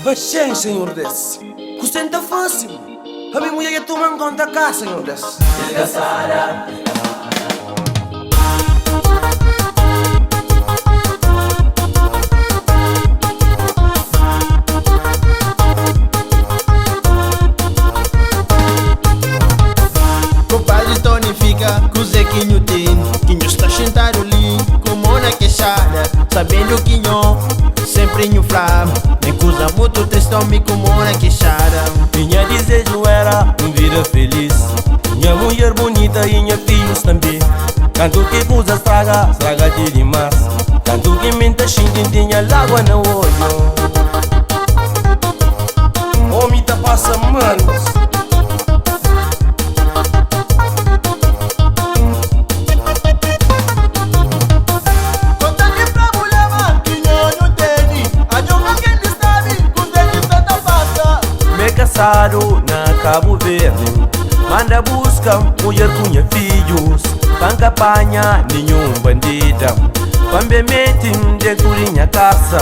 Paciência, senhor desse. Custenta fácil. A minha mulher ia tomar conta cá, senhor desse. Desgraçada. Compadre tonifica, cruze quinho tem. Quinho está sentado ali, como na queixada. Sabendo quinho, sempre no flama. Nem coisa muito tristão, me como na queixada. Minha desejo era vida feliz. Minha mulher bonita e minha filhos também. Tanto que coisa estraga de demais. Tanto que minta xinguin tinha lágua no olho. Homem tá passa manos. Casado na Cabo Verde, manda busca mulher cunha filhos. Panca apanha nenhum bandida. Pambe mete dentro de minha casa.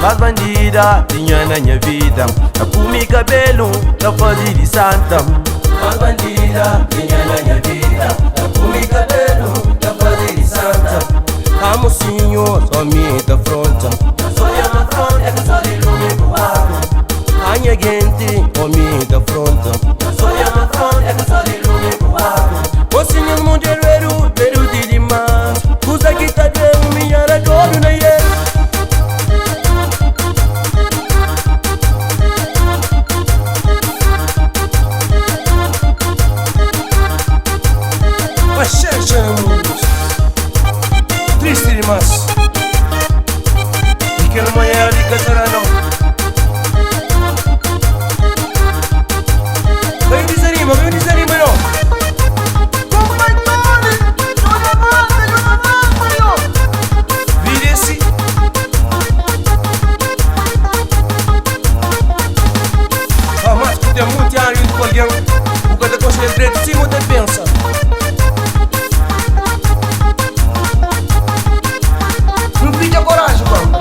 Mas bandida tinha na minha vida. A comi cabelo na fazer de santa. Mas bandida tinha na minha vida. A comi cabelo na fazer de santa. A mocinho só me dá fronta. Só chama fronta é que só de lume voado. A minha gente, homem da fronta. Só chama fronta é que só de lume voado. O senhor mundial veru de demais. Usa que tá de minha recordo na ilha. Paciência, mundo. Triste demais. E que não é de casar não. Vem desanima não. Como vai Vire esse. Ah, mas que tem muito ar de alguém. O que te concentra de cima te pensa. Não fica coragem, mano.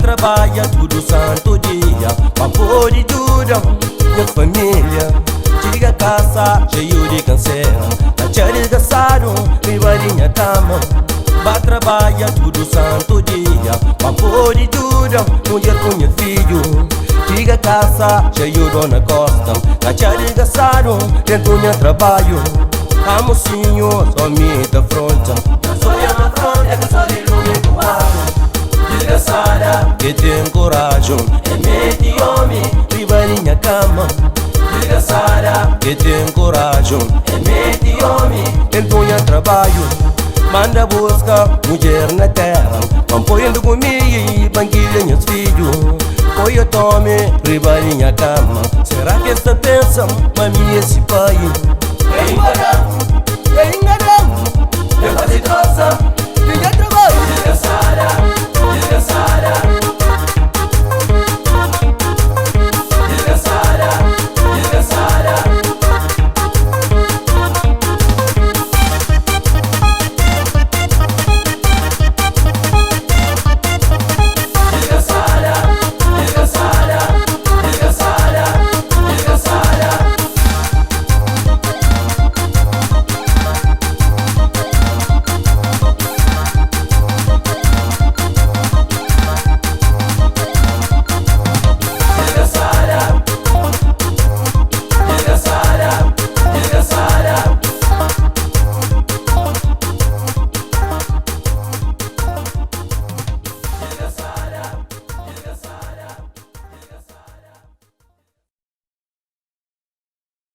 Trabalha todo santo dia pra pôr de tudo minha família. Chega a casa cheio de canseira. Tá desgraçado, viva de minha cama. Vai trabalha todo santo dia pra pôr de tudo mulher com meu filho. Chega a casa cheio dona costa. Tá desgraçado dentro do meu trabalho. A mocinho só me dá fronta. Só chama fronta é que só de lume voado. Desgraçada, que tem coragem, é mete homem, viva minha cama. Desgraçada, que tem coragem, é mete homem, entonha trabalho. Manda busca mulher na terra, apoiando comigo e banquilha meus filhos. Foi eu tome, viva minha cama. Será que esta pensa, mami, esse pai? É enganado, eu faço troça.